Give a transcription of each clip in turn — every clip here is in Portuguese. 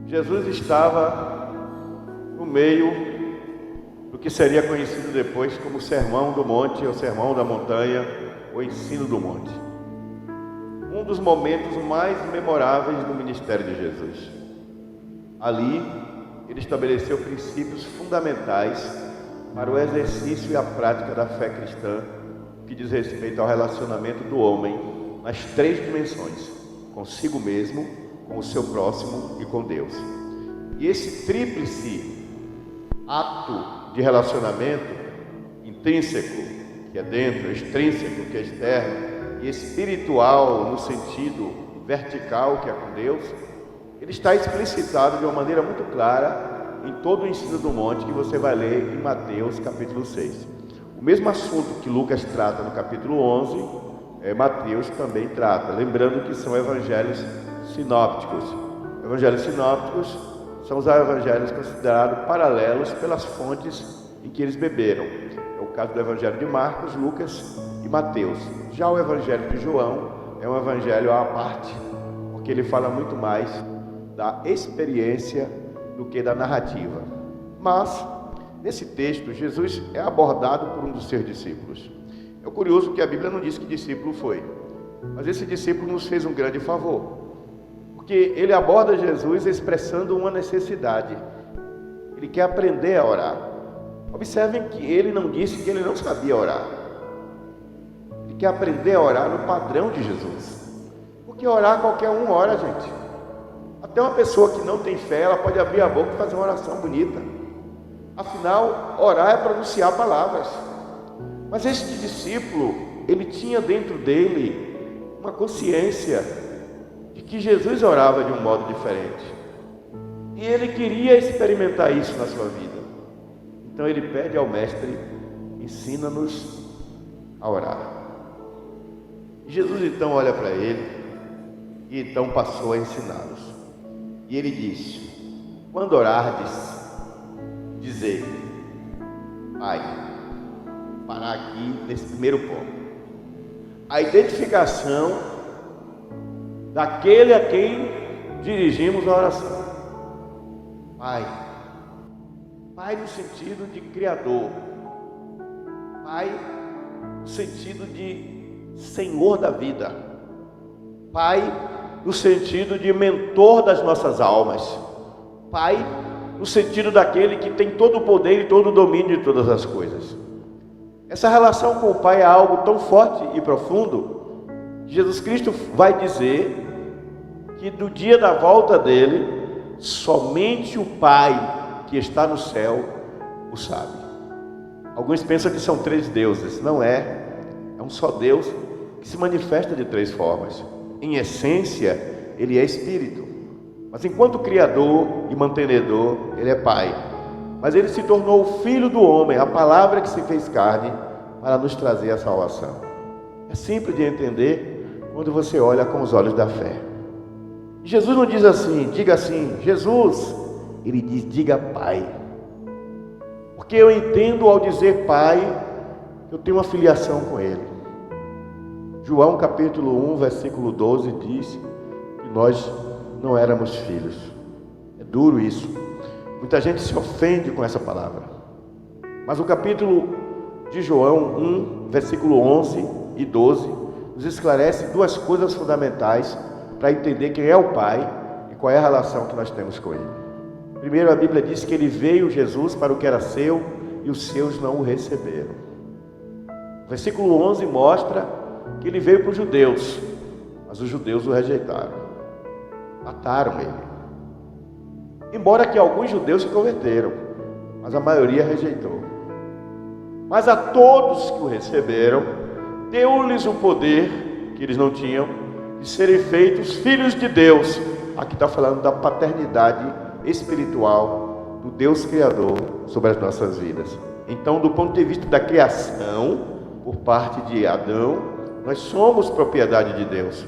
Jesus estava no meio do que seria conhecido depois como Sermão do Monte, ou Sermão da Montanha, ou Ensino do Monte. Um dos momentos mais memoráveis do ministério de Jesus. Ali, ele estabeleceu princípios fundamentais para o exercício e a prática da fé cristã, que diz respeito ao relacionamento do homem nas três dimensões: consigo mesmo, com o seu próximo e com Deus. E esse tríplice ato de relacionamento, intrínseco, que é dentro, extrínseco, que é externo, e espiritual, no sentido vertical, que é com Deus, ele está explicitado de uma maneira muito clara em todo o ensino do monte que você vai ler em Mateus capítulo 6. O mesmo assunto que Lucas trata no capítulo 11, Mateus também trata, lembrando que são evangelhos sinópticos. Evangelhos sinópticos são os evangelhos considerados paralelos pelas fontes em que eles beberam. É o caso do evangelho de Marcos, Lucas e Mateus. Já o evangelho de João é um evangelho à parte, porque ele fala muito mais da experiência do que da narrativa. Mas, nesse texto, Jesus é abordado por um dos seus discípulos. É curioso que a Bíblia não diz que discípulo foi, mas esse discípulo nos fez um grande favor, porque ele aborda Jesus expressando uma necessidade. Ele quer aprender a orar. Observem que ele não disse que ele não sabia orar. Ele quer aprender a orar no padrão de Jesus, porque orar qualquer um ora, gente. Até uma pessoa que não tem fé, ela pode abrir a boca e fazer uma oração bonita. Afinal, orar é pronunciar palavras. Mas este discípulo, ele tinha dentro dele uma consciência de que Jesus orava de um modo diferente. E ele queria experimentar isso na sua vida. Então ele pede ao mestre: ensina-nos a orar. E Jesus então olha para ele e então passou a ensiná-los. E ele diz: quando orardes, dizei, Pai, parar aqui nesse primeiro ponto, a identificação daquele a quem dirigimos a oração. Pai. Pai no sentido de criador, Pai no sentido de Senhor da vida, Pai no sentido de mentor das nossas almas, Pai no sentido daquele que tem todo o poder e todo o domínio de todas as coisas. Essa relação com o Pai é algo tão forte e profundo que Jesus Cristo vai dizer que do dia da volta dele, somente o Pai que está no céu o sabe. Alguns pensam que são três deuses. Não é. É um só Deus que se manifesta de três formas. Em essência, ele é Espírito, mas enquanto Criador e mantenedor, ele é Pai. Mas ele se tornou o Filho do homem, a palavra que se fez carne, para nos trazer a salvação. É simples de entender quando você olha com os olhos da fé. Jesus não diz assim, diga assim, Jesus. Ele diz, diga Pai. Porque eu entendo ao dizer Pai, eu tenho uma filiação com Ele. João capítulo 1, versículo 12 diz que nós não éramos filhos. É duro isso. Muita gente se ofende com essa palavra. Mas o capítulo de João 1, versículo 11 e 12, nos esclarece duas coisas fundamentais para entender quem é o Pai e qual é a relação que nós temos com Ele. Primeiro, a Bíblia diz que Ele veio, Jesus, para o que era seu, e os seus não o receberam. O versículo 11 mostra que Ele veio para os judeus, mas os judeus o rejeitaram, mataram Ele. Embora que alguns judeus se converteram, mas a maioria rejeitou. Mas a todos que o receberam, deu-lhes o poder que eles não tinham, de serem feitos filhos de Deus. Aqui está falando da paternidade espiritual do Deus Criador sobre as nossas vidas. Então, do ponto de vista da criação, por parte de Adão, nós somos propriedade de Deus.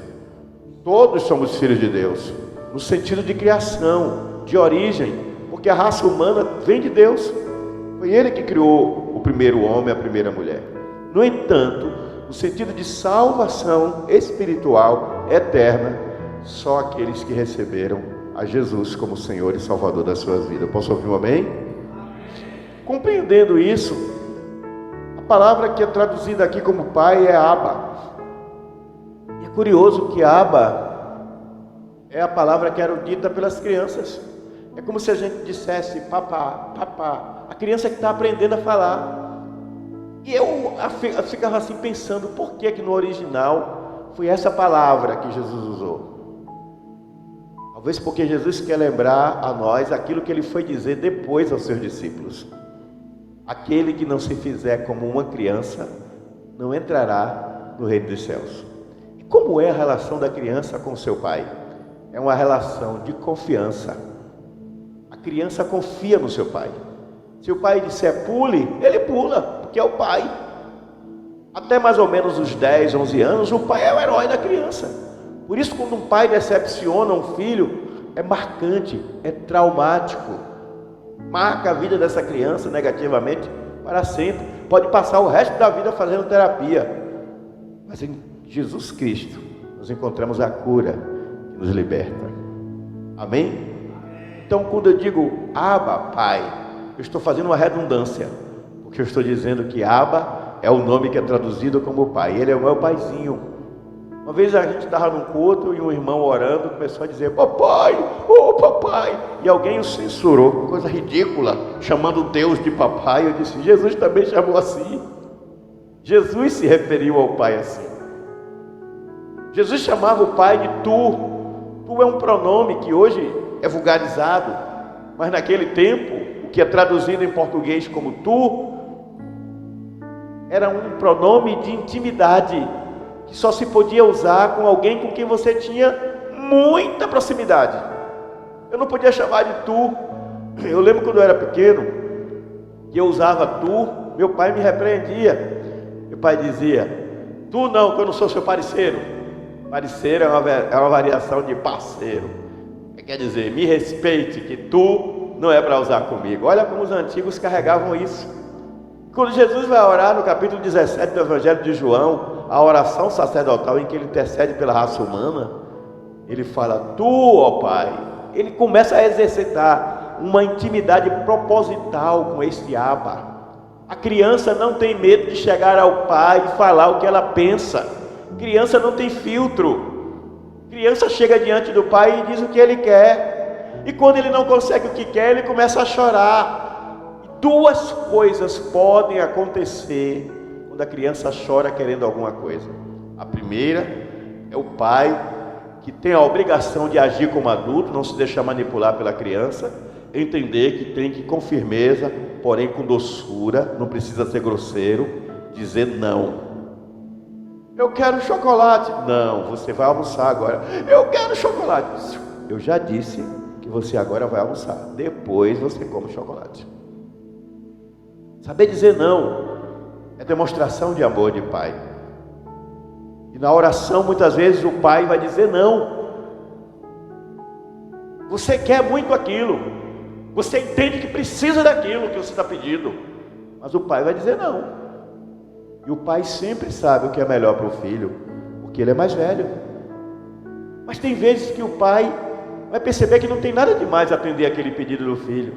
Todos somos filhos de Deus, no sentido de criação, de origem, porque a raça humana vem de Deus. Foi Ele que criou o primeiro homem, a primeira mulher. No entanto, no sentido de salvação espiritual eterna, só aqueles que receberam a Jesus como Senhor e Salvador das suas vidas. Posso ouvir um amém? Compreendendo isso, a palavra que é traduzida aqui como pai é Abba. E é curioso que Abba é a palavra que era dita pelas crianças. É como se a gente dissesse papá, papá. A criança que está aprendendo a falar. E eu ficava assim pensando, por que no original foi essa palavra que Jesus usou? Talvez porque Jesus quer lembrar a nós aquilo que ele foi dizer depois aos seus discípulos. Aquele que não se fizer como uma criança, não entrará no reino dos céus. E como é a relação da criança com seu pai? É uma relação de confiança. A criança confia no seu pai. Se o pai disser pule, ele pula, porque é o pai. Até mais ou menos os 10, 11 anos, o pai é o herói da criança. Por isso, quando um pai decepciona um filho, é marcante, é traumático. Marca a vida dessa criança negativamente para sempre. Pode passar o resto da vida fazendo terapia. Mas em Jesus Cristo, nós encontramos a cura que nos liberta. Amém? Então, quando eu digo Abba, Pai, eu estou fazendo uma redundância, porque eu estou dizendo que Abba é o nome que é traduzido como Pai. Ele é o meu paizinho. Uma vez a gente estava num culto e um irmão orando começou a dizer papai, oh papai, e alguém o censurou, coisa ridícula, chamando Deus de papai. Eu disse, Jesus também chamou assim. Jesus se referiu ao Pai assim. Jesus chamava o Pai de tu. Tu é um pronome que hoje é vulgarizado, mas naquele tempo, o que é traduzido em português como tu, era um pronome de intimidade, que só se podia usar com alguém com quem você tinha muita proximidade. Eu não podia chamar de tu. Eu lembro quando eu era pequeno, que eu usava tu, meu pai me repreendia. Meu pai dizia, tu não, que eu não sou seu parceiro. Parceiro é uma variação de parceiro. Quer dizer, me respeite, que tu não é para usar comigo. Olha como os antigos carregavam isso. Quando Jesus vai orar no capítulo 17 do Evangelho de João, a oração sacerdotal em que ele intercede pela raça humana, ele fala, tu, ó Pai. Ele começa a exercitar uma intimidade proposital com este Abba. A criança não tem medo de chegar ao pai e falar o que ela pensa. A criança não tem filtro. A criança chega diante do pai e diz o que ele quer. E quando ele não consegue o que quer, ele começa a chorar. Duas coisas podem acontecer quando a criança chora querendo alguma coisa. A primeira é o pai que tem a obrigação de agir como adulto, não se deixar manipular pela criança, entender que tem que com firmeza, porém com doçura, não precisa ser grosseiro, dizer não. Eu quero chocolate. Não, você vai almoçar agora. Eu quero chocolate. Eu já disse que você agora vai almoçar. Depois você come chocolate. Saber dizer não é demonstração de amor de pai. E na oração muitas vezes o pai vai dizer não. Você quer muito aquilo. Você entende que precisa daquilo que você está pedindo. Mas o pai vai dizer não. E o pai sempre sabe o que é melhor para o filho, porque ele é mais velho. Mas tem vezes que o pai vai perceber que não tem nada demais atender aquele pedido do filho.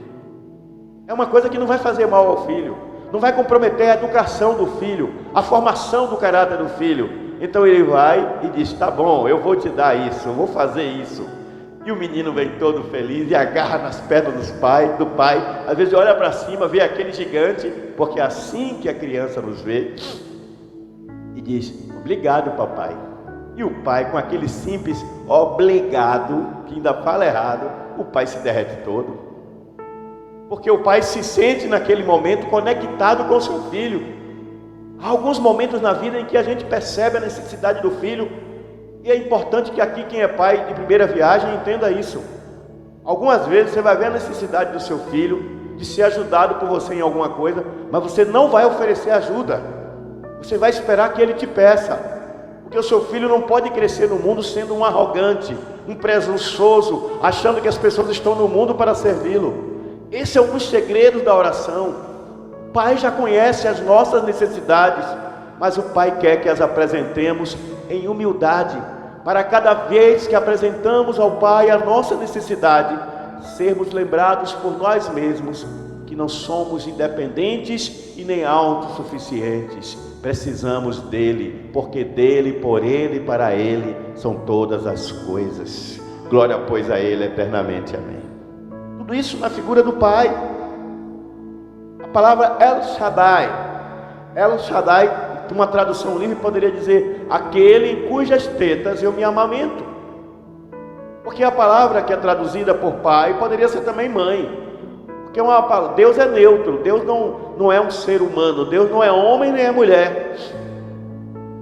É uma coisa que não vai fazer mal ao filho, não vai comprometer a educação do filho, a formação do caráter do filho. Então ele vai e diz, tá bom, eu vou te dar isso, eu vou fazer isso. E o menino vem todo feliz e agarra nas pernas do pai. Às vezes olha para cima, vê aquele gigante, porque é assim que a criança nos vê, e diz, obrigado papai. E o pai, com aquele simples obrigado, que ainda fala errado, o pai se derrete todo. Porque o pai se sente naquele momento conectado com o seu filho. Há alguns momentos na vida em que a gente percebe a necessidade do filho. E é importante que aqui quem é pai de primeira viagem entenda isso. Algumas vezes você vai ver a necessidade do seu filho de ser ajudado por você em alguma coisa, mas você não vai oferecer ajuda. Você vai esperar que ele te peça. Porque o seu filho não pode crescer no mundo sendo um arrogante, um presunçoso, achando que as pessoas estão no mundo para servi-lo. Esse é um dos segredos da oração. O pai já conhece as nossas necessidades, mas o pai quer que as apresentemos em humildade, para cada vez que apresentamos ao Pai a nossa necessidade, sermos lembrados por nós mesmos que não somos independentes e nem autossuficientes. Precisamos dele, porque dele, por ele e para ele são todas as coisas. Glória, pois, a ele eternamente. Amém. Tudo isso na figura do Pai. A palavra El Shaddai. El Shaddai, uma tradução livre, poderia dizer aquele em cujas tetas eu me amamento. Porque a palavra que é traduzida por pai poderia ser também mãe. Porque Deus é neutro, Deus não é um ser humano, Deus não é homem nem é mulher.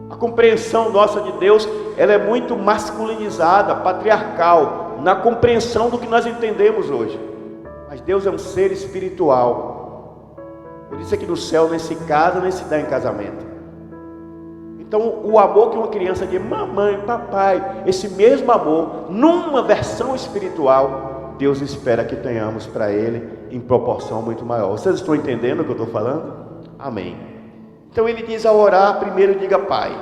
A compreensão nossa de Deus, ela é muito masculinizada, patriarcal, na compreensão do que nós entendemos hoje. Mas Deus é um ser espiritual. Por isso é que no céu nem se casa, nem se dá em casamento. Então, o amor que uma criança diz, mamãe, papai, esse mesmo amor, numa versão espiritual, Deus espera que tenhamos para Ele em proporção muito maior. Vocês estão entendendo o que eu estou falando? Amém. Então ele diz ao orar, primeiro diga: Pai,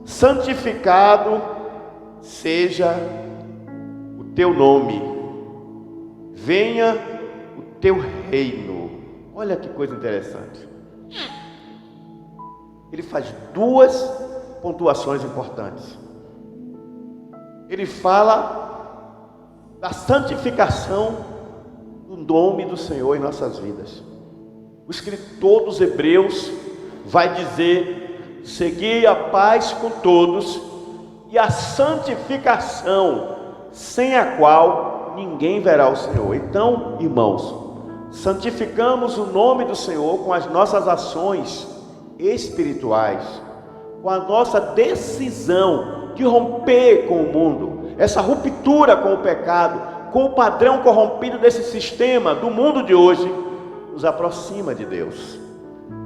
santificado seja o teu nome, venha o teu reino. Olha que coisa interessante. Ele faz duas pontuações importantes. Ele fala da santificação do nome do Senhor em nossas vidas. O escritor dos Hebreus vai dizer: segui a paz com todos e a santificação, sem a qual ninguém verá o Senhor. Então, irmãos, santificamos o nome do Senhor com as nossas ações espirituais, com a nossa decisão de romper com o mundo, essa ruptura com o pecado, com o padrão corrompido desse sistema do mundo de hoje, nos aproxima de Deus.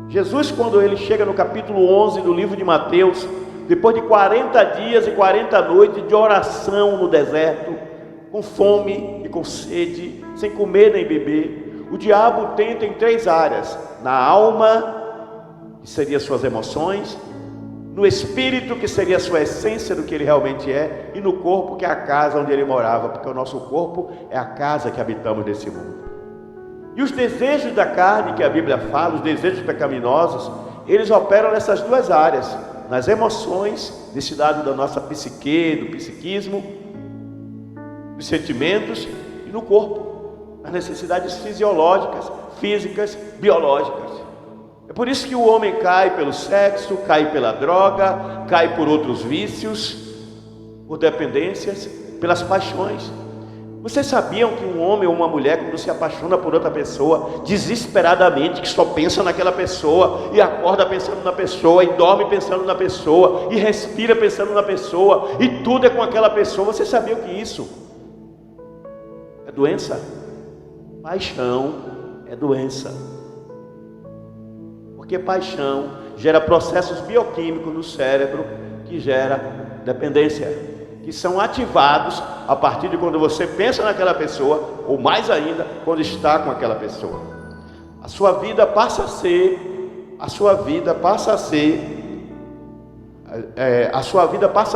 Jesus, quando ele chega no capítulo 11 do livro de Mateus, depois de 40 dias e 40 noites de oração no deserto, com fome e com sede, sem comer nem beber, o diabo tenta em três áreas: na alma, que seria suas emoções, no espírito, que seria a sua essência do que ele realmente é, e no corpo, que é a casa onde ele morava, porque o nosso corpo é a casa que habitamos nesse mundo. E os desejos da carne, que a Bíblia fala, os desejos pecaminosos, eles operam nessas duas áreas: nas emoções, nesse lado da nossa psique, do psiquismo, dos sentimentos, e no corpo, nas necessidades fisiológicas, físicas, biológicas. É por isso que o homem cai pelo sexo, cai pela droga, cai por outros vícios, por dependências, pelas paixões. Vocês sabiam que um homem ou uma mulher, quando se apaixona por outra pessoa, desesperadamente, que só pensa naquela pessoa, e acorda pensando na pessoa, e dorme pensando na pessoa, e respira pensando na pessoa, e tudo é com aquela pessoa? Vocês sabiam que isso é doença? Paixão é doença. Porque paixão gera processos bioquímicos no cérebro que gera dependência, que são ativados a partir de quando você pensa naquela pessoa, ou mais ainda, quando está com aquela pessoa. A sua vida passa a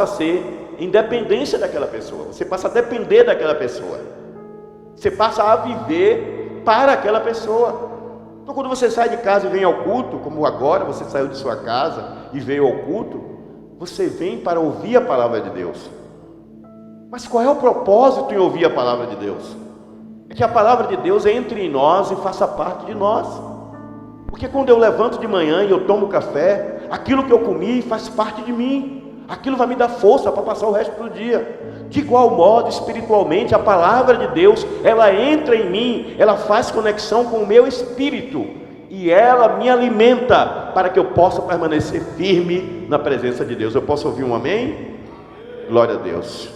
ser independência daquela pessoa. Você passa a depender daquela pessoa. Você passa a viver para aquela pessoa. Então, quando você sai de casa e vem ao culto, como agora você saiu de sua casa e veio ao culto, você vem para ouvir a palavra de Deus. Mas qual é o propósito em ouvir a palavra de Deus? É que a palavra de Deus entre em nós e faça parte de nós. Porque quando eu levanto de manhã e eu tomo café, aquilo que eu comi faz parte de mim. Aquilo vai me dar força para passar o resto do dia. De igual modo, espiritualmente, a palavra de Deus, ela entra em mim, ela faz conexão com o meu espírito, e ela me alimenta para que eu possa permanecer firme na presença de Deus. Eu posso ouvir um amém? Glória a Deus.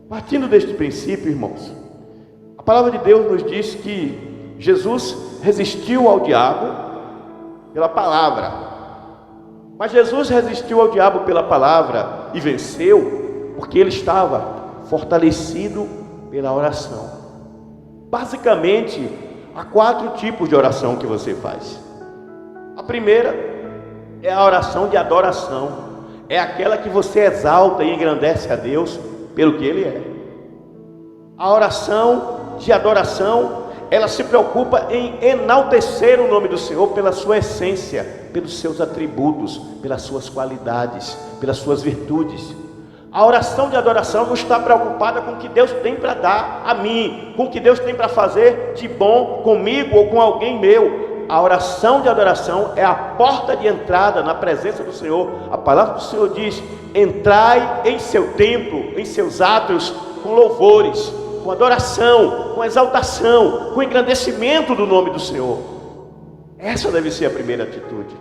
Partindo deste princípio, irmãos, a palavra de Deus nos diz que Jesus resistiu ao diabo pela palavra. Mas Jesus resistiu ao diabo pela palavra e venceu porque ele estava fortalecido pela oração. Basicamente, há 4 tipos de oração que você faz. A primeira é a oração de adoração. é aquela que você exalta e engrandece a Deus pelo que Ele é. A oração de adoração, ela se preocupa em enaltecer o nome do Senhor pela sua essência, pelos seus atributos, pelas suas qualidades, pelas suas virtudes. A oração de adoração não está preocupada com o que Deus tem para dar a mim, com o que Deus tem para fazer de bom comigo ou com alguém meu. A oração de adoração é a porta de entrada na presença do Senhor. A palavra do Senhor diz: entrai em seu templo, em seus átrios, com louvores, com adoração, com exaltação, com engrandecimento do nome do Senhor. Essa deve ser a primeira atitude,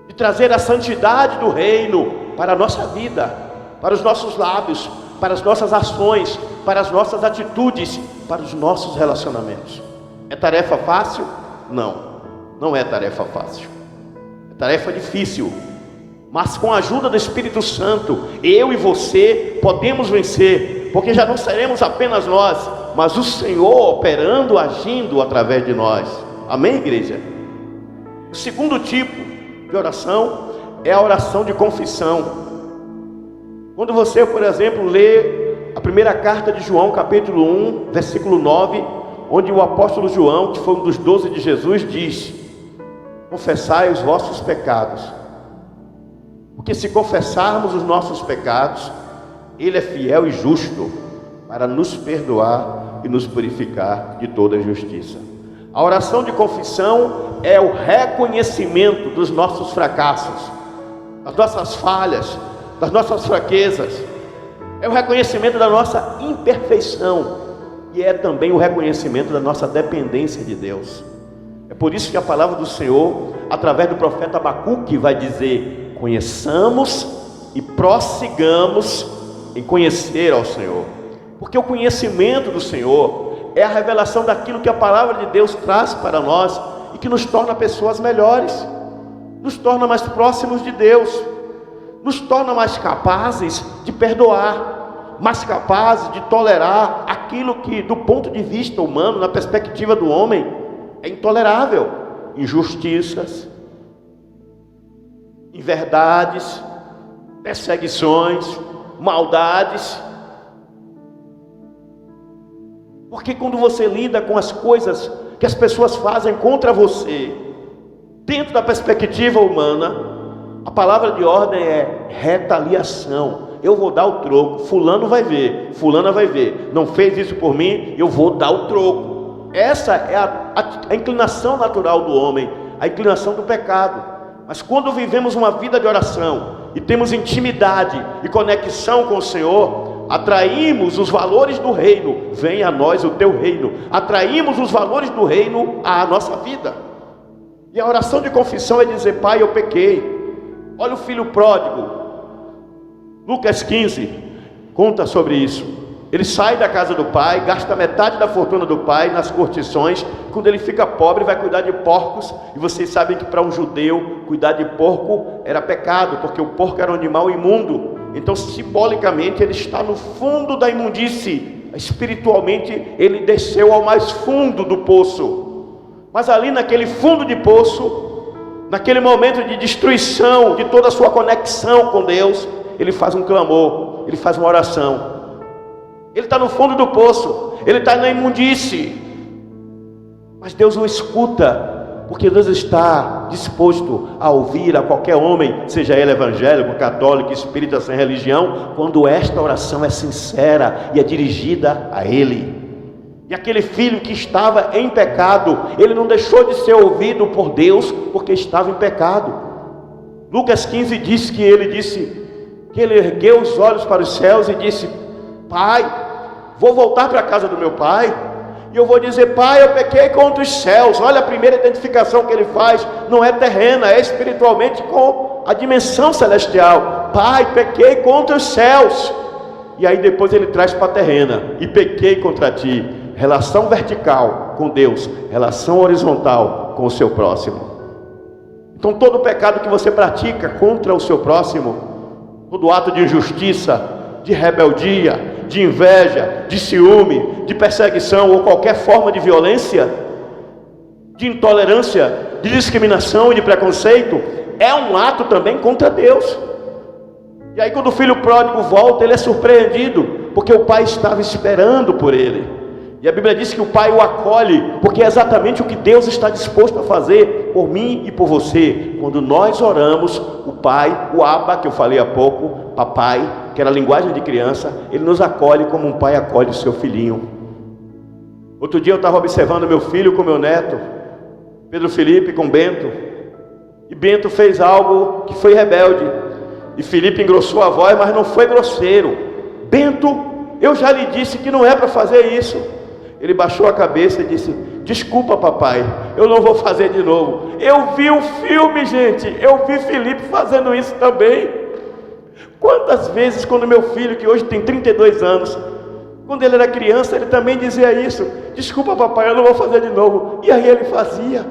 de trazer a santidade do reino para a nossa vida, para os nossos lábios, para as nossas ações, para as nossas atitudes, para os nossos relacionamentos. É tarefa fácil? Não é tarefa fácil. É tarefa difícil. Mas com a ajuda do Espírito Santo, eu e você podemos vencer, porque já não seremos apenas nós, mas o Senhor operando, agindo através de nós. Amém, igreja? O segundo tipo de oração é a oração de confissão. Quando você, por exemplo, lê a primeira carta de João, capítulo 1, versículo 9, onde o apóstolo João, que foi um dos 12 de Jesus, diz: confessai os vossos pecados, porque se confessarmos os nossos pecados, Ele é fiel e justo para nos perdoar e nos purificar de toda injustiça. A oração de confissão é o reconhecimento dos nossos fracassos, das nossas falhas, das nossas fraquezas. É o reconhecimento da nossa imperfeição e é também o reconhecimento da nossa dependência de Deus. É por isso que a palavra do Senhor, através do profeta Abacuque, vai dizer: conheçamos e prossigamos em conhecer ao Senhor. Porque o conhecimento do Senhor é a revelação daquilo que a palavra de Deus traz para nós e que nos torna pessoas melhores, nos torna mais próximos de Deus, nos torna mais capazes de perdoar, mais capazes de tolerar aquilo que, do ponto de vista humano, na perspectiva do homem, é intolerável: injustiças, inverdades, perseguições, maldades. Porque quando você lida com as coisas que as pessoas fazem contra você, dentro da perspectiva humana, a palavra de ordem é retaliação. Eu vou dar o troco, fulano vai ver, fulana vai ver, não fez isso por mim, eu vou dar o troco. Essa é a inclinação natural do homem, a inclinação do pecado. Mas quando vivemos uma vida de oração e temos intimidade e conexão com o Senhor, atraímos os valores do reino. Venha a nós o teu reino. Atraímos os valores do reino à nossa vida. E a oração de confissão é dizer: Pai, eu pequei. Olha o filho pródigo, Lucas 15 conta sobre isso. Ele sai da casa do pai, gasta metade da fortuna do pai nas curtições. Quando ele fica pobre, vai cuidar de porcos. E vocês sabem que para um judeu, cuidar de porco era pecado, porque o porco era um animal imundo. Então, simbolicamente, ele está no fundo da imundície. Espiritualmente, ele desceu ao mais fundo do poço. Mas ali naquele fundo de poço, naquele momento de destruição de toda a sua conexão com Deus, ele faz um clamor, ele faz uma oração. Ele está no fundo do poço, ele está na imundície, mas Deus o escuta, porque Deus está disposto a ouvir a qualquer homem, seja ele evangélico, católico, espírita, sem religião, quando esta oração é sincera e é dirigida a ele. E aquele filho que estava em pecado, ele não deixou de ser ouvido por Deus, porque estava em pecado. Lucas 15 diz que ele ergueu os olhos para os céus e disse: Pai, vou voltar para a casa do meu pai, e eu vou dizer: Pai, eu pequei contra os céus. Olha a primeira identificação que ele faz, não é terrena, é espiritualmente com a dimensão celestial. Pai, pequei contra os céus. E aí depois ele traz para a terrena: e pequei contra ti. Relação vertical com Deus, relação horizontal com o seu próximo. Então todo pecado que você pratica contra o seu próximo, todo ato de injustiça, de rebeldia, de inveja, de ciúme, de perseguição ou qualquer forma de violência, de intolerância, de discriminação e de preconceito, é um ato também contra Deus. E aí quando o filho pródigo volta, ele é surpreendido, porque o pai estava esperando por ele. E a Bíblia diz que o pai o acolhe, porque é exatamente o que Deus está disposto a fazer por mim e por você. Quando nós oramos, o pai, o Abba, que eu falei há pouco, papai, que era a linguagem de criança, ele nos acolhe como um pai acolhe o seu filhinho. Outro dia eu estava observando meu filho com meu neto, Pedro Felipe com Bento, e Bento fez algo que foi rebelde, e Felipe engrossou a voz, mas não foi grosseiro. Bento, eu já lhe disse que não é para fazer isso. Ele baixou a cabeça e disse: desculpa papai, eu não vou fazer de novo. Eu vi o filme, gente, eu vi Felipe fazendo isso também. Quantas vezes quando meu filho, que hoje tem 32 anos, quando ele era criança, ele também dizia isso: desculpa papai, eu não vou fazer de novo. E aí ele fazia,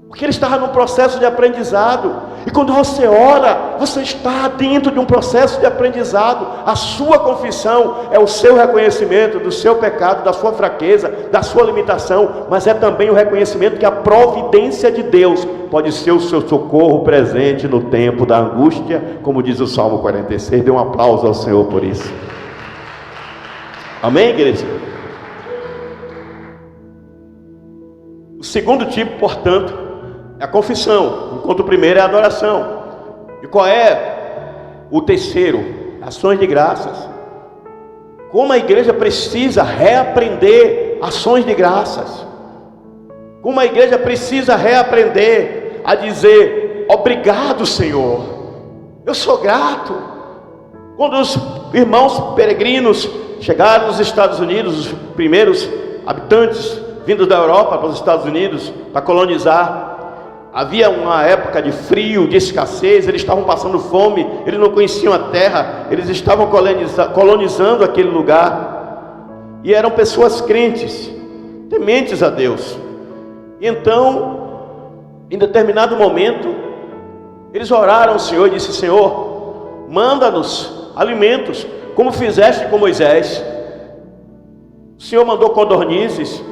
porque ele estava num processo de aprendizado. E quando você ora, você está dentro de um processo de aprendizado. A sua confissão é o seu reconhecimento do seu pecado, da sua fraqueza, da sua limitação, mas é também o reconhecimento que a providência de Deus pode ser o seu socorro presente no tempo da angústia, como diz o Salmo 46. Dê um aplauso ao Senhor por isso. Amém, igreja? O segundo tipo, portanto, é a confissão, enquanto o primeiro é a adoração. E qual é o terceiro? Ações de graças. Como a igreja precisa reaprender ações de graças. Como a igreja precisa reaprender a dizer: obrigado, Senhor, eu sou grato. Quando os irmãos peregrinos chegaram nos Estados Unidos, os primeiros habitantes vindos da Europa para os Estados Unidos para colonizar, havia uma época de frio, de escassez, eles estavam passando fome, eles não conheciam a terra, eles estavam colonizando aquele lugar, e eram pessoas crentes, tementes a Deus. E então, em determinado momento, eles oraram ao Senhor e disse: Senhor, manda-nos alimentos, como fizeste com Moisés. O Senhor mandou codornizes,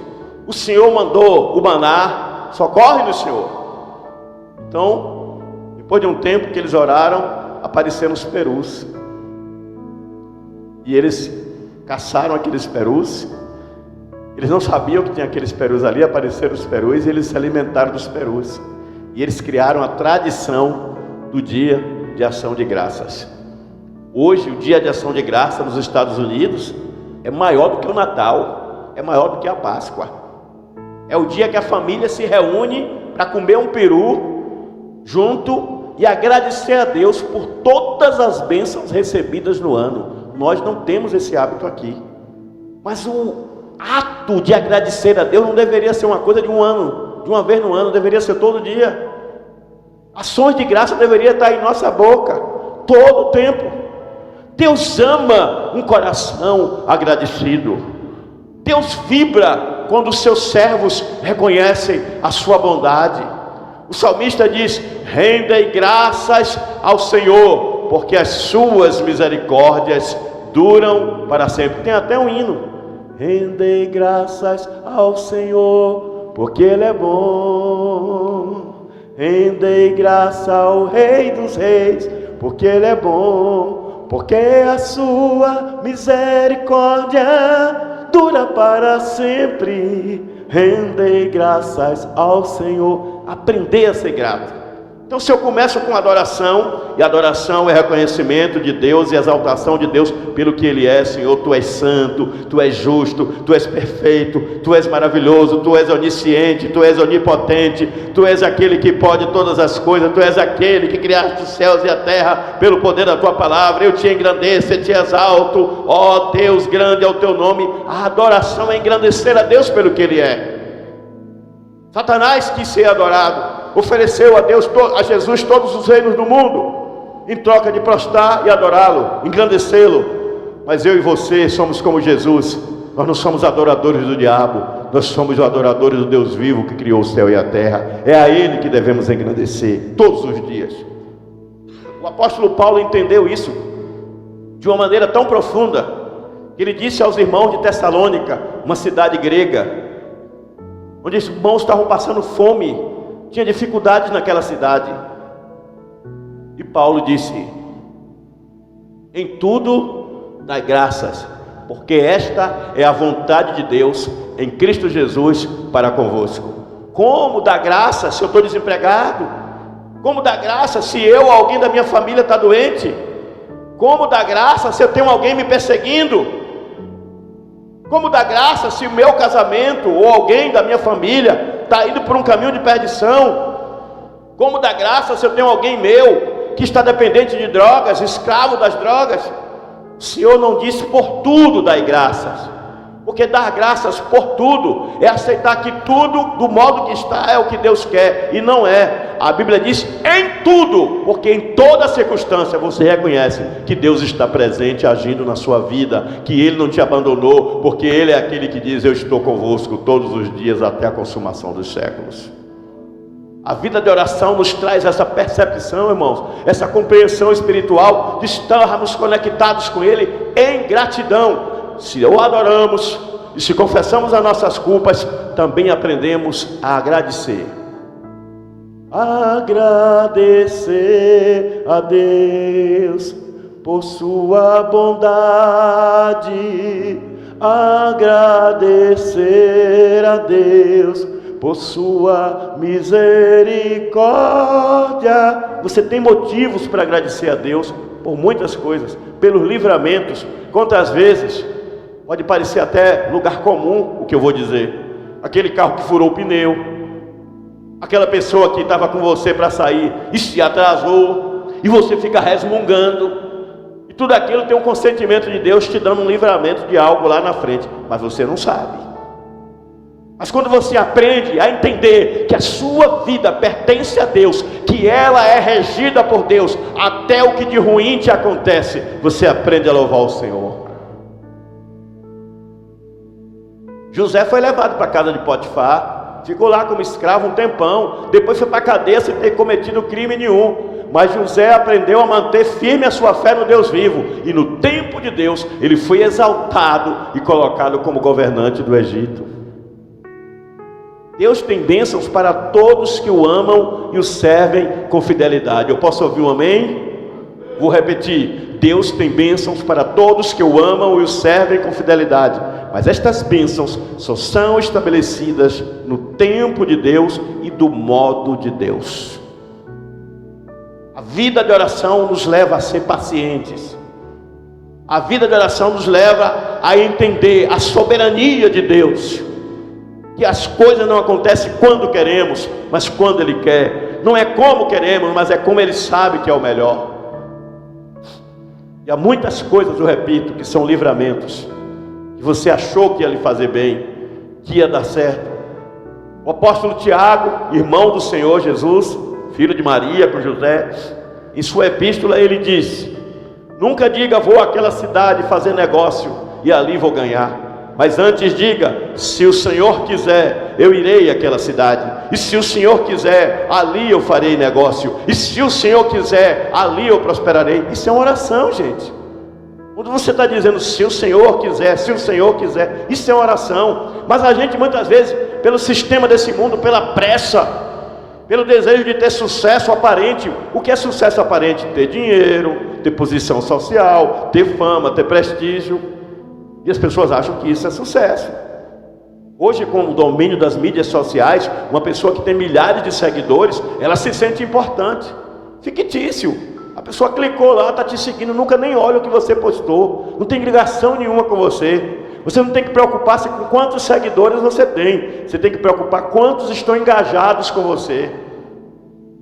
o Senhor mandou o maná, socorre-nos, Senhor. Então, depois de um tempo que eles oraram, apareceram os perus. E eles caçaram aqueles perus. Eles não sabiam que tinha aqueles perus ali, apareceram os perus e eles se alimentaram dos perus. E eles criaram a tradição do dia de ação de graças. Hoje, o dia de ação de graças nos Estados Unidos é maior do que o Natal, é maior do que a Páscoa. É o dia que a família se reúne para comer um peru junto e agradecer a Deus por todas as bênçãos recebidas no ano. Nós não temos esse hábito aqui, mas o ato de agradecer a Deus não deveria ser uma coisa de um ano, de uma vez no ano, deveria ser todo dia. Ações de graça deveria estar em nossa boca todo o tempo. Deus ama um coração agradecido. Deus vibra quando os seus servos reconhecem a sua bondade. O salmista diz: rendei graças ao Senhor, porque as suas misericórdias duram para sempre. Tem até um hino: rendei graças ao Senhor, porque Ele é bom. Rendei graças ao Rei dos Reis, porque Ele é bom, porque a sua misericórdia dura para sempre. Rendei graças ao Senhor. Aprender a ser grato. Então, se eu começo com adoração, e adoração é reconhecimento de Deus e exaltação de Deus pelo que Ele é. Senhor, Tu és santo, Tu és justo, Tu és perfeito, Tu és maravilhoso, Tu és onisciente, Tu és onipotente, Tu és aquele que pode todas as coisas, Tu és aquele que criaste os céus e a terra pelo poder da Tua palavra. Eu Te engrandeço e Te exalto, ó Deus, grande é o Teu nome. A adoração é engrandecer a Deus pelo que Ele é. Satanás quis ser adorado, ofereceu a Deus, a Jesus, todos os reinos do mundo, em troca de prostrar e adorá-lo, engrandecê-lo. Mas eu e você somos como Jesus. Nós não somos adoradores do diabo, nós somos adoradores do Deus vivo que criou o céu e a terra. É a Ele que devemos engrandecer todos os dias. O apóstolo Paulo entendeu isso de uma maneira tão profunda que ele disse aos irmãos de Tessalônica, uma cidade grega, onde os irmãos estavam passando fome, tinha dificuldades naquela cidade. E Paulo disse: Em tudo, dai graças, porque esta é a vontade de Deus em Cristo Jesus para convosco. Como dar graça se eu estou desempregado? Como dar graça se eu, alguém da minha família está doente? Como dar graça se eu tenho alguém me perseguindo? Como dar graça se o meu casamento ou alguém da minha família está indo por um caminho de perdição? Como dar graça se eu tenho alguém meu que está dependente de drogas, escravo das drogas? O Senhor não disse por tudo dai graças, porque dar graças por tudo é aceitar que tudo do modo que está é o que Deus quer, e não é. A Bíblia diz em tudo, porque em toda circunstância você reconhece que Deus está presente, agindo na sua vida, que Ele não te abandonou, porque Ele é aquele que diz: eu estou convosco todos os dias até a consumação dos séculos. A vida de oração nos traz essa percepção, irmãos, essa compreensão espiritual de estarmos conectados com Ele em gratidão. Se o adoramos e se confessamos as nossas culpas, também aprendemos a agradecer. Agradecer a Deus por sua bondade, agradecer a Deus por sua misericórdia. Você tem motivos para agradecer a Deus por muitas coisas, pelos livramentos. Quantas vezes, pode parecer até lugar comum o que eu vou dizer, aquele carro que furou o pneu, aquela pessoa que estava com você para sair e se atrasou, e você fica resmungando, e tudo aquilo tem um consentimento de Deus te dando um livramento de algo lá na frente, mas você não sabe. Mas quando você aprende a entender que a sua vida pertence a Deus, que ela é regida por Deus, até o que de ruim te acontece, você aprende a louvar o Senhor. José foi levado para a casa de Potifar, ficou lá como escravo um tempão, depois foi para a cadeia sem ter cometido crime nenhum. Mas José aprendeu a manter firme a sua fé no Deus vivo, e no tempo de Deus ele foi exaltado e colocado como governante do Egito. Deus tem bênçãos para todos que o amam e o servem com fidelidade. Eu posso ouvir um amém? Vou repetir: Deus tem bênçãos para todos que o amam e o servem com fidelidade. Mas estas bênçãos só são estabelecidas no tempo de Deus e do modo de Deus. A vida de oração nos leva a ser pacientes. A vida de oração nos leva a entender a soberania de Deus, que as coisas não acontecem quando queremos, mas quando Ele quer. Não é como queremos, mas é como Ele sabe que é o melhor. E há muitas coisas, eu repito, que são livramentos, que você achou que ia lhe fazer bem, que ia dar certo. O apóstolo Tiago, irmão do Senhor Jesus, filho de Maria com José, em sua epístola ele diz: nunca diga vou àquela cidade fazer negócio e ali vou ganhar. Mas antes diga: se o Senhor quiser, eu irei àquela cidade. E se o Senhor quiser, ali eu farei negócio. E se o Senhor quiser, ali eu prosperarei. Isso é uma oração, gente. Quando você está dizendo se o Senhor quiser, se o Senhor quiser, isso é uma oração. Mas a gente muitas vezes, pelo sistema desse mundo, pela pressa, pelo desejo de ter sucesso aparente. O que é sucesso aparente? Ter dinheiro, ter posição social, ter fama, ter prestígio. E as pessoas acham que isso é sucesso. Hoje, com o domínio das mídias sociais, uma pessoa que tem milhares de seguidores, ela se sente importante. Fictício. A pessoa clicou lá, está te seguindo, nunca nem olha o que você postou. Não tem ligação nenhuma com você. Você não tem que preocupar-se com quantos seguidores você tem. Você tem que preocupar quantos estão engajados com você.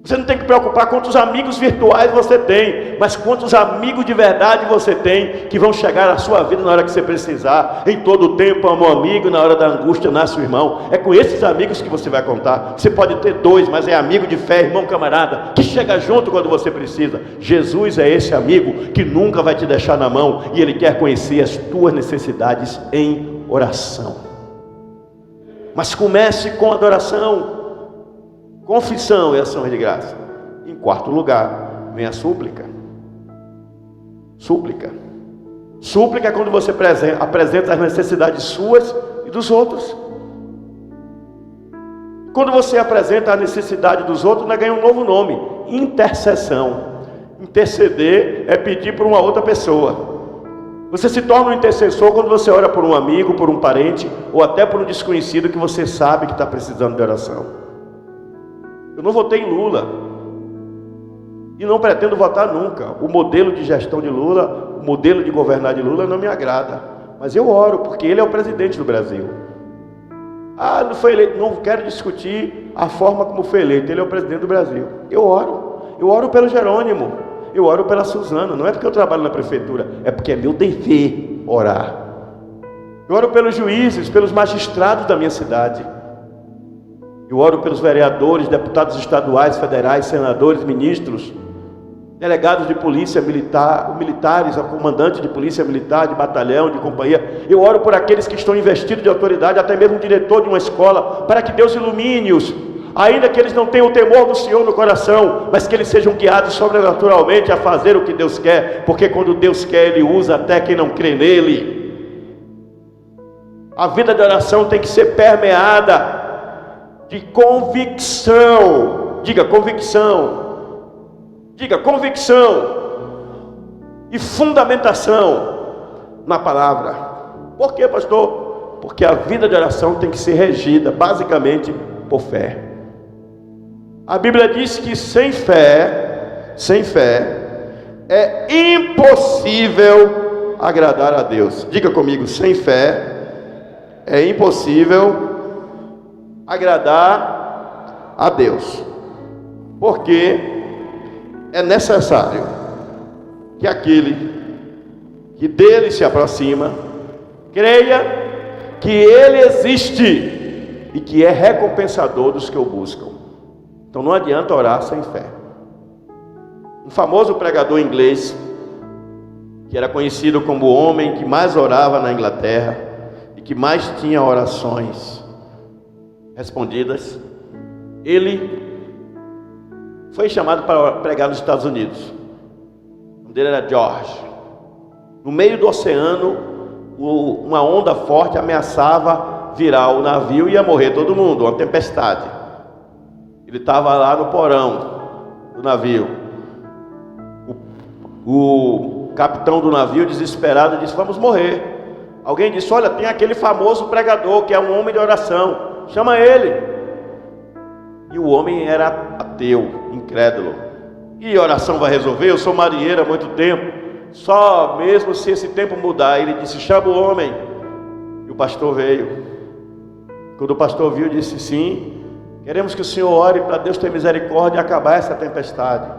Você não tem que preocupar quantos amigos virtuais você tem, mas quantos amigos de verdade você tem, que vão chegar à sua vida na hora que você precisar. Em todo o tempo amo um amigo, na hora da angústia nasce o irmão. É com esses amigos que você vai contar. Você pode ter dois, mas é amigo de fé, irmão camarada, que chega junto quando você precisa. Jesus é esse amigo que nunca vai te deixar na mão, e Ele quer conhecer as tuas necessidades em oração. Mas comece com adoração, confissão e ação de graça. Em quarto lugar, vem a súplica. Súplica. Súplica é quando você apresenta as necessidades suas e dos outros. Quando você apresenta a necessidade dos outros, nós ganhamos um novo nome: intercessão. Interceder é pedir por uma outra pessoa. Você se torna um intercessor quando você ora por um amigo, por um parente, ou até por um desconhecido que você sabe que está precisando de oração. Eu não votei em Lula, e não pretendo votar nunca. O modelo de gestão de Lula, o modelo de governar de Lula não me agrada. Mas eu oro, porque ele é o presidente do Brasil. Não foi eleito, não quero discutir a forma como foi eleito, ele é o presidente do Brasil. Eu oro pelo Jerônimo, eu oro pela Suzana, não é porque eu trabalho na prefeitura, é porque é meu dever orar. Eu oro pelos juízes, pelos magistrados da minha cidade. Eu oro pelos vereadores, deputados estaduais, federais, senadores, ministros, delegados de polícia militar, militares, comandante de polícia militar, de batalhão, de companhia. Eu oro por aqueles que estão investidos de autoridade, até mesmo o diretor de uma escola, para que Deus ilumine-os, ainda que eles não tenham o temor do Senhor no coração, mas que eles sejam guiados sobrenaturalmente a fazer o que Deus quer, porque quando Deus quer, Ele usa até quem não crê nele. A vida de oração tem que ser permeada de convicção. Diga convicção. Diga convicção e fundamentação na palavra. Por quê, pastor? Porque a vida de oração tem que ser regida basicamente por fé. A Bíblia diz que sem fé é impossível agradar a Deus. Diga comigo, sem fé é impossível agradar a Deus. Porque é necessário que aquele que dele se aproxima creia que ele existe e que é recompensador dos que o buscam. Então não adianta orar sem fé. Um famoso pregador inglês, que era conhecido como o homem que mais orava na Inglaterra e que mais tinha orações respondidas, ele foi chamado para pregar nos Estados Unidos. O nome dele era George. No meio do oceano, uma onda forte ameaçava virar o navio e ia morrer todo mundo, uma tempestade. Ele estava lá no porão do navio. O capitão do navio, desesperado, disse: vamos morrer. Alguém disse: olha, tem aquele famoso pregador que é um homem de oração, chama ele. E o homem era ateu, incrédulo. E oração vai resolver? Eu sou marinheiro há muito tempo, só mesmo se esse tempo mudar. Ele disse: chama o homem. E o pastor veio. Quando o pastor viu, disse: sim, queremos que o senhor ore para Deus ter misericórdia e acabar essa tempestade.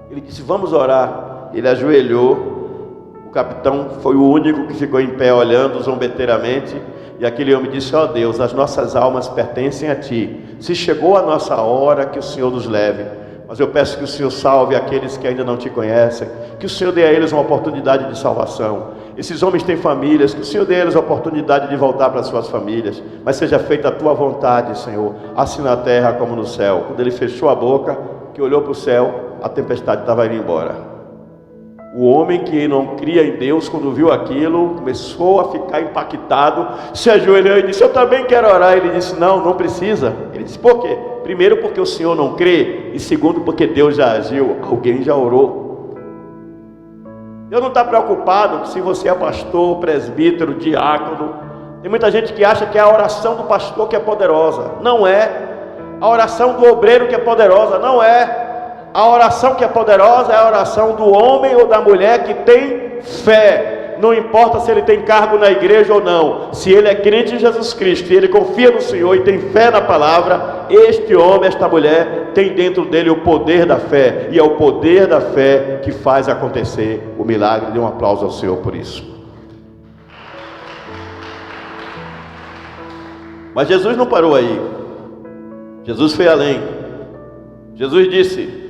Ele disse: vamos orar. Ele ajoelhou. O capitão foi o único que ficou em pé olhando zombeteiramente. E aquele homem disse: ó Deus, as nossas almas pertencem a Ti. Se chegou a nossa hora, que o Senhor nos leve. Mas eu peço que o Senhor salve aqueles que ainda não Te conhecem. Que o Senhor dê a eles uma oportunidade de salvação. Esses homens têm famílias, que o Senhor dê a eles a oportunidade de voltar para suas famílias. Mas seja feita a Tua vontade, Senhor, assim na terra como no céu. Quando ele fechou a boca, que olhou para o céu, a tempestade estava indo embora. O homem que não cria em Deus, quando viu aquilo, começou a ficar impactado, se ajoelhou e disse: eu também quero orar. Ele disse: não precisa. Ele disse: por quê? Primeiro, porque o Senhor não crê, e segundo, porque Deus já agiu, alguém já orou. Deus não está preocupado se você é pastor, presbítero, diácono. Tem muita gente que acha que é a oração do pastor que é poderosa. Não é. A oração do obreiro que é poderosa. Não é. A oração que é poderosa é a oração do homem ou da mulher que tem fé. Não importa se ele tem cargo na igreja ou não. Se ele é crente em Jesus Cristo e ele confia no Senhor e tem fé na palavra, este homem, esta mulher, tem dentro dele o poder da fé. E é o poder da fé que faz acontecer o milagre. Dê um aplauso ao Senhor por isso. Mas Jesus não parou aí. Jesus foi além. Jesus disse: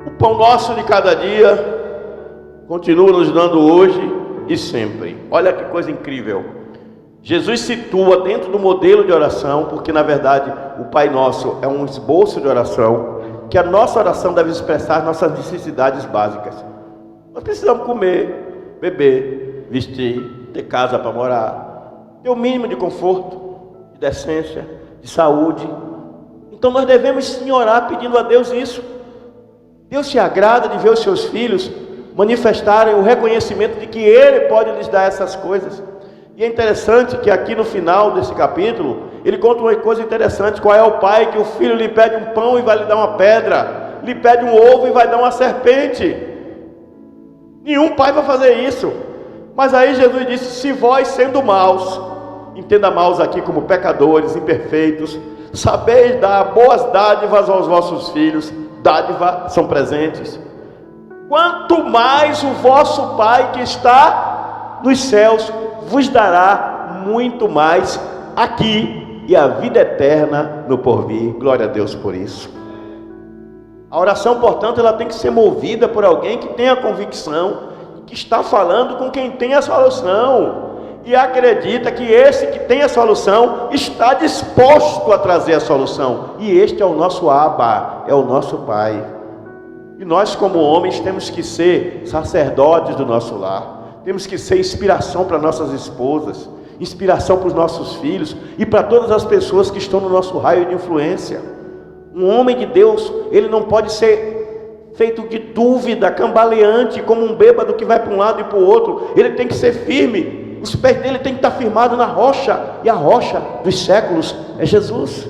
o pão nosso de cada dia continua nos dando hoje e sempre. Olha que coisa incrível. Jesus situa dentro do modelo de oração, porque na verdade o Pai Nosso é um esboço de oração, que a nossa oração deve expressar nossas necessidades básicas. Nós precisamos comer, beber, vestir, ter casa para morar, ter o mínimo de conforto, de decência, de saúde. Então nós devemos sim orar pedindo a Deus isso. Deus se agrada de ver os seus filhos manifestarem o reconhecimento de que Ele pode lhes dar essas coisas. E é interessante que aqui no final desse capítulo, ele conta uma coisa interessante: qual é o pai que o filho lhe pede um pão e vai lhe dar uma pedra, lhe pede um ovo e vai dar uma serpente? Nenhum pai vai fazer isso. Mas aí Jesus disse: se vós sendo maus, entenda maus aqui como pecadores, imperfeitos, sabeis dar boas dádivas aos vossos filhos, dádiva são presentes, quanto mais o vosso Pai que está nos céus vos dará muito mais aqui e a vida eterna no porvir. Glória a Deus por isso. A oração, portanto, ela tem que ser movida por alguém que tenha convicção, que está falando com quem tem a solução e acredita que esse que tem a solução está disposto a trazer a solução. E este é o nosso Abba, é o nosso Pai. E nós, como homens, temos que ser sacerdotes do nosso lar, temos que ser inspiração para nossas esposas, inspiração para os nossos filhos e para todas as pessoas que estão no nosso raio de influência. Um homem de Deus, ele não pode ser feito de dúvida, cambaleante, como um bêbado que vai para um lado e para o outro. Ele tem que ser firme, os pés dele tem que estar firmados na rocha, e a rocha dos séculos é Jesus.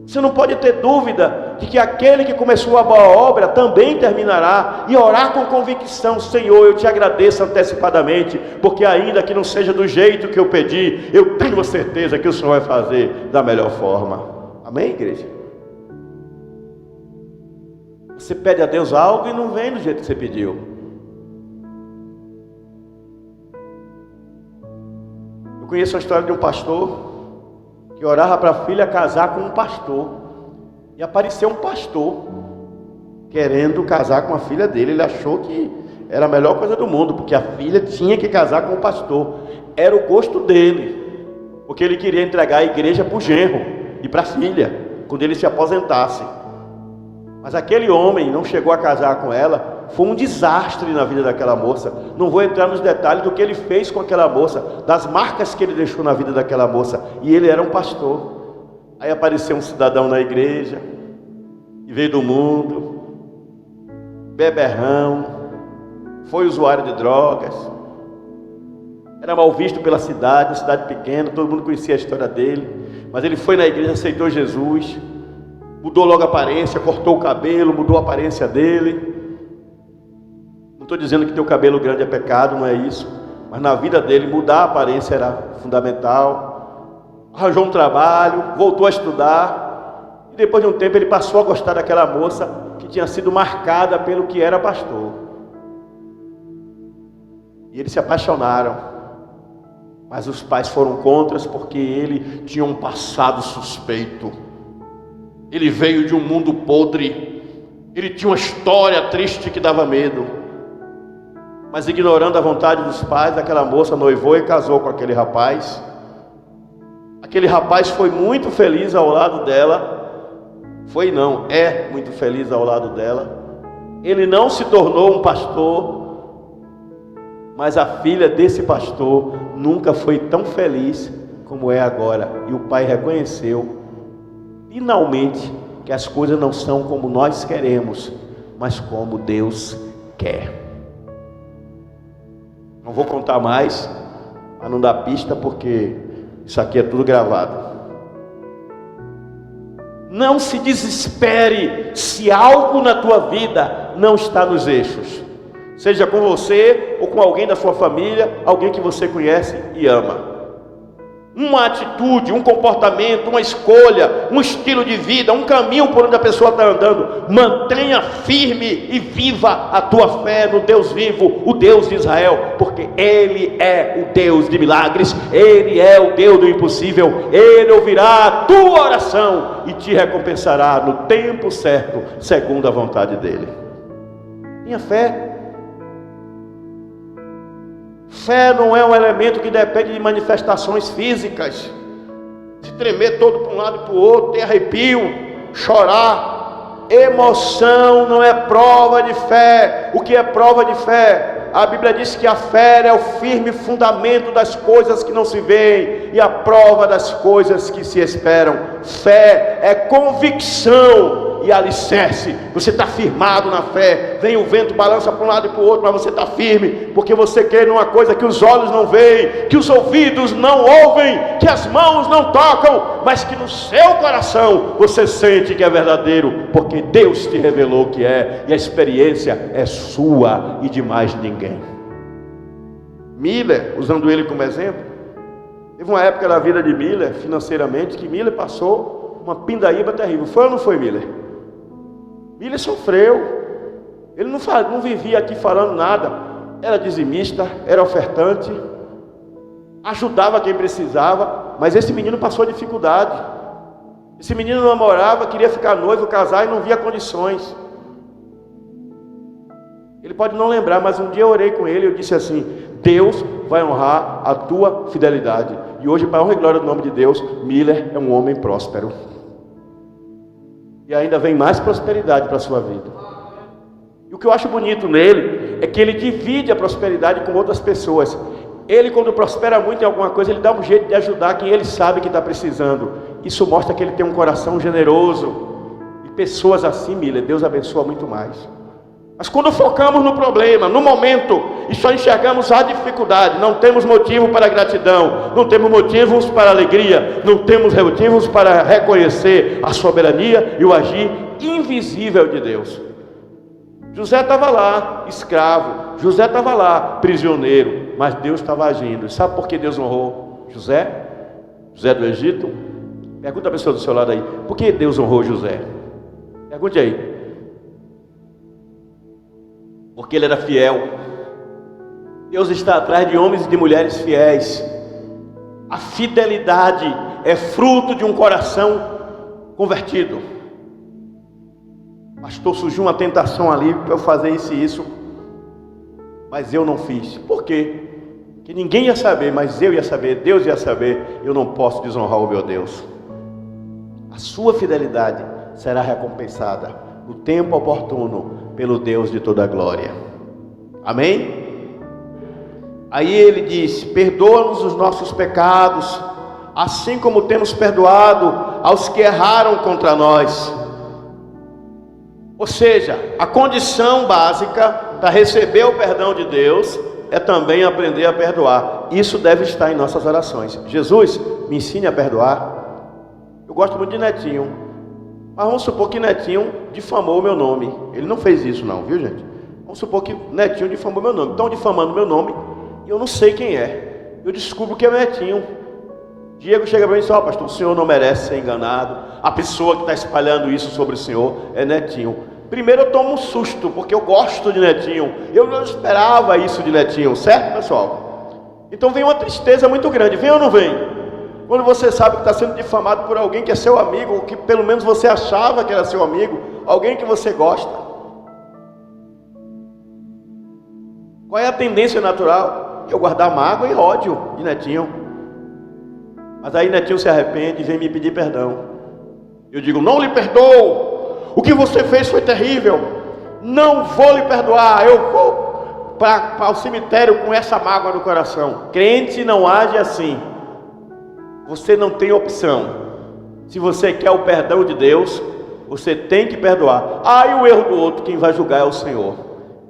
Você não pode ter dúvida de que aquele que começou a boa obra também terminará, e orar com convicção: Senhor, eu te agradeço antecipadamente, porque ainda que não seja do jeito que eu pedi, eu tenho a certeza que o Senhor vai fazer da melhor forma. Amém, igreja? Você pede a Deus algo e não vem do jeito que você pediu. Eu conheço a história de um pastor que orava para a filha casar com um pastor, e apareceu um pastor querendo casar com a filha dele. Ele achou que era a melhor coisa do mundo, porque a filha tinha que casar com o pastor. Era o gosto dele, porque ele queria entregar a igreja para o genro e para a filha, quando ele se aposentasse. Mas aquele homem não chegou a casar com ela. Foi um desastre na vida daquela moça. Não vou entrar nos detalhes do que ele fez com aquela moça, das marcas que ele deixou na vida daquela moça. E ele era um pastor. Aí apareceu um cidadão na igreja, e veio do mundo, beberrão, foi usuário de drogas, era mal visto pela cidade, uma cidade pequena, todo mundo conhecia a história dele. Mas ele foi na igreja, aceitou Jesus, mudou logo a aparência, cortou o cabelo, mudou a aparência dele. Não estou dizendo que ter o cabelo grande é pecado, não é isso, mas na vida dele mudar a aparência era fundamental. Arranjou um trabalho, voltou a estudar, e depois de um tempo ele passou a gostar daquela moça que tinha sido marcada pelo que era pastor. E eles se apaixonaram, mas os pais foram contra, porque ele tinha um passado suspeito. Ele veio de um mundo podre, ele tinha uma história triste que dava medo. Mas ignorando a vontade dos pais, aquela moça noivou e casou com aquele rapaz. Aquele rapaz foi muito feliz ao lado dela. Foi não, é muito feliz ao lado dela. Ele não se tornou um pastor, mas a filha desse pastor nunca foi tão feliz como é agora. E o pai reconheceu finalmente que as coisas não são como nós queremos, mas como Deus quer. Não vou contar mais, para não dar pista, porque isso aqui é tudo gravado. Não se desespere se algo na tua vida não está nos eixos, seja com você ou com alguém da sua família, alguém que você conhece e ama. Uma atitude, um comportamento, uma escolha, um estilo de vida, um caminho por onde a pessoa está andando, mantenha firme e viva a tua fé no Deus vivo, o Deus de Israel, porque Ele é o Deus de milagres, Ele é o Deus do impossível. Ele ouvirá a tua oração e te recompensará no tempo certo, segundo a vontade dEle. Tenha fé. Fé não é um elemento que depende de manifestações físicas, de tremer todo para um lado e para o outro, ter arrepio, chorar. Emoção não é prova de fé. O que é prova de fé? A Bíblia diz que a fé é o firme fundamento das coisas que não se veem e a prova das coisas que se esperam. Fé é convicção e alicerce. Você está firmado na fé. Vem o vento, balança para um lado e para o outro, mas você está firme, porque você crê numa coisa que os olhos não veem, que os ouvidos não ouvem, que as mãos não tocam, mas que no seu coração você sente que é verdadeiro, porque Deus te revelou que é, e a experiência é sua e de mais ninguém. Miller, usando ele como exemplo, teve uma época da vida de Miller, financeiramente, que Miller passou uma pindaíba terrível. Foi ou não foi, Miller? Miller sofreu. Ele não vivia aqui falando nada. Era dizimista, era ofertante, ajudava quem precisava, mas esse menino passou dificuldade. Esse menino namorava, queria ficar noivo, casar e não via condições. Ele pode não lembrar, mas um dia eu orei com ele e eu disse assim: Deus vai honrar a tua fidelidade. E hoje, para a honra e glória do nome de Deus, Miller é um homem próspero. E ainda vem mais prosperidade para a sua vida. E o que eu acho bonito nele é que ele divide a prosperidade com outras pessoas. Ele, quando prospera muito em alguma coisa, ele dá um jeito de ajudar quem ele sabe que está precisando. Isso mostra que ele tem um coração generoso. E pessoas assim, Miller, Deus abençoa muito mais. Mas quando focamos no problema, no momento, e só enxergamos a dificuldade, não temos motivo para gratidão, não temos motivos para alegria, não temos motivos para reconhecer a soberania e o agir invisível de Deus. José estava lá, escravo. José estava lá, prisioneiro. Mas Deus estava agindo. Sabe por que Deus honrou José? José do Egito? Pergunta a pessoa do seu lado aí: por que Deus honrou José? Pergunte aí. Porque ele era fiel. Deus está atrás de homens e de mulheres fiéis. A fidelidade é fruto de um coração convertido. Pastor, surgiu uma tentação ali para eu fazer isso e isso, mas eu não fiz. Por quê? Que ninguém ia saber, mas eu ia saber, Deus ia saber. Eu não posso desonrar o meu Deus. A sua fidelidade será recompensada no tempo oportuno pelo Deus de toda a glória. Amém? Aí ele diz: perdoa-nos os nossos pecados, assim como temos perdoado aos que erraram contra nós. Ou seja, a condição básica para receber o perdão de Deus é também aprender a perdoar. Isso deve estar em nossas orações. Jesus, me ensine a perdoar. Eu gosto muito de Netinho, mas vamos supor que Netinho difamou o meu nome. Ele não fez isso não, viu, gente? Vamos supor que Netinho difamou meu nome. Estão difamando meu nome e eu não sei quem é. Eu descubro que é Netinho. Diego chega para mim e diz: ó, pastor, o senhor não merece ser enganado. A pessoa que está espalhando isso sobre o senhor é Netinho. Primeiro eu tomo um susto, porque eu gosto de Netinho. Eu não esperava isso de Netinho, certo, pessoal? Então vem uma tristeza muito grande. Vem ou não vem? Quando você sabe que está sendo difamado por alguém que é seu amigo, ou que pelo menos você achava que era seu amigo, alguém que você gosta. Qual é a tendência natural? Eu guardar mágoa e ódio de Netinho. Mas aí Netinho se arrepende e vem me pedir perdão. Eu digo: não lhe perdoo. O que você fez foi terrível. Não vou lhe perdoar. Eu vou para o cemitério com essa mágoa no coração. Crente não age assim. Você não tem opção. Se você quer o perdão de Deus, você tem que perdoar. E o erro do outro, quem vai julgar é o Senhor.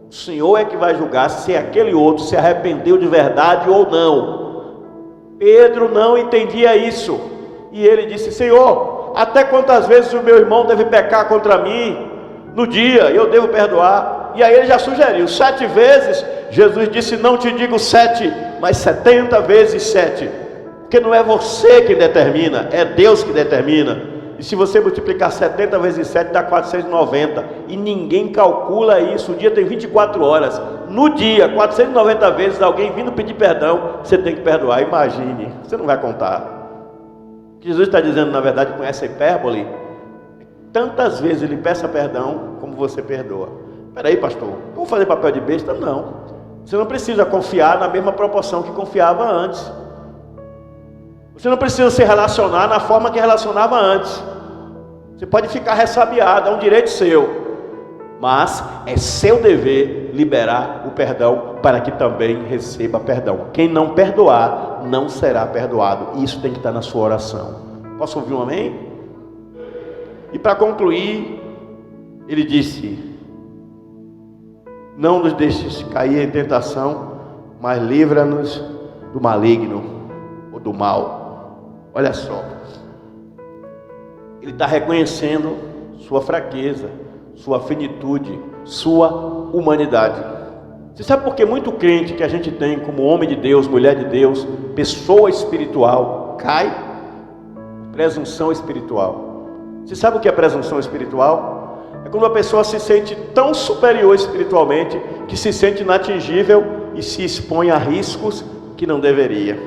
O Senhor é que vai julgar se aquele outro se arrependeu de verdade ou não. Pedro não entendia isso. E ele disse: Senhor, até quantas vezes o meu irmão deve pecar contra mim no dia? Eu devo perdoar. E aí ele já sugeriu 7 vezes. Jesus disse: não te digo 7, mas 70 vezes 7. Porque não é você que determina, é Deus que determina. E se você multiplicar 70 vezes 7 dá 490. E ninguém calcula isso. O dia tem 24 horas. No dia, 490 vezes alguém vindo pedir perdão, você tem que perdoar. Imagine, você não vai contar. O que Jesus está dizendo, na verdade, com essa hipérbole: tantas vezes ele peça perdão como você perdoa. Espera aí, pastor, vamos fazer papel de besta? Não. Você não precisa confiar na mesma proporção que confiava antes. Você não precisa se relacionar na forma que relacionava antes. Você pode ficar ressabiado, é um direito seu. Mas é seu dever liberar o perdão para que também receba perdão. Quem não perdoar, não será perdoado. Isso tem que estar na sua oração. Posso ouvir um amém? E para concluir, Ele disse: não nos deixes cair em tentação, mas livra-nos do maligno ou do mal. Olha só, ele está reconhecendo sua fraqueza, sua finitude, sua humanidade. Você sabe por que muito crente que a gente tem como homem de Deus, mulher de Deus, pessoa espiritual, cai? Presunção espiritual. Você sabe o que é presunção espiritual? É quando a pessoa se sente tão superior espiritualmente que se sente inatingível e se expõe a riscos que não deveria.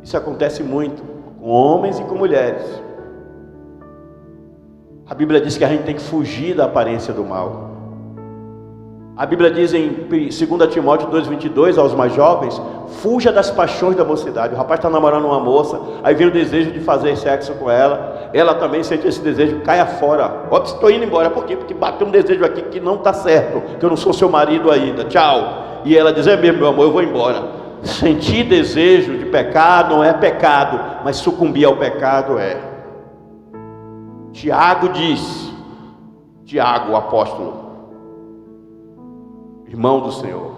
Isso acontece muito com homens e com mulheres. A Bíblia diz que a gente tem que fugir da aparência do mal. A Bíblia diz em 2 Timóteo 2,22 aos mais jovens: fuja das paixões da mocidade. O rapaz está namorando uma moça, aí vem o desejo de fazer sexo com ela, ela também sente esse desejo, caia fora. Ops, estou indo embora. Por quê? Porque bateu um desejo aqui que não está certo, que eu não sou seu marido ainda, tchau. E ela diz: é mesmo, meu amor, eu vou embora. Sentir desejo de pecar não é pecado, mas sucumbir ao pecado é. Tiago diz, Tiago, o apóstolo, irmão do Senhor,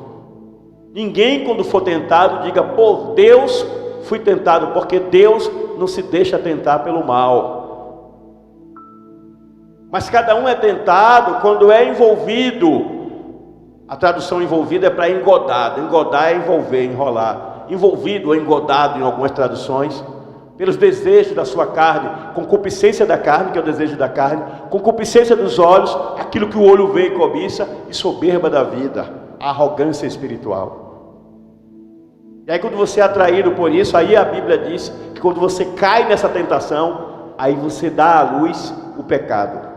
ninguém quando for tentado diga: por Deus fui tentado, porque Deus não se deixa tentar pelo mal. Mas cada um é tentado quando é envolvido. A tradução envolvido é para engodado. Engodar é envolver, enrolar. Envolvido ou engodado em algumas traduções, pelos desejos da sua carne, concupiscência da carne, que é o desejo da carne, concupiscência dos olhos, aquilo que o olho vê e cobiça, e soberba da vida, a arrogância espiritual. E aí quando você é atraído por isso, aí a Bíblia diz que quando você cai nessa tentação, aí você dá à luz o pecado.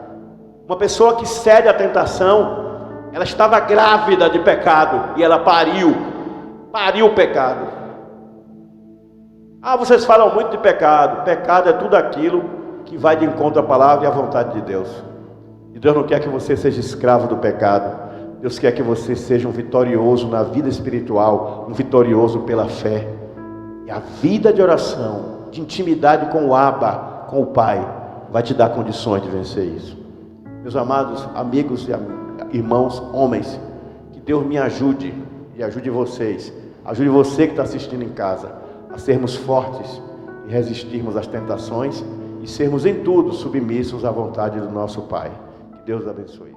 Uma pessoa que cede à tentação, ela estava grávida de pecado, e ela pariu o pecado. Ah, vocês falam muito de pecado. Pecado é tudo aquilo que vai de encontro à palavra e à vontade de Deus. E Deus não quer que você seja escravo do pecado. Deus quer que você seja um vitorioso na vida espiritual, um vitorioso pela fé. E a vida de oração, de intimidade com o Abba, com o Pai, vai te dar condições de vencer isso. Meus amados amigos e irmãos, homens, que Deus me ajude e ajude vocês. Ajude você que está assistindo em casa a sermos fortes e resistirmos às tentações e sermos em tudo submissos à vontade do nosso Pai. Que Deus abençoe.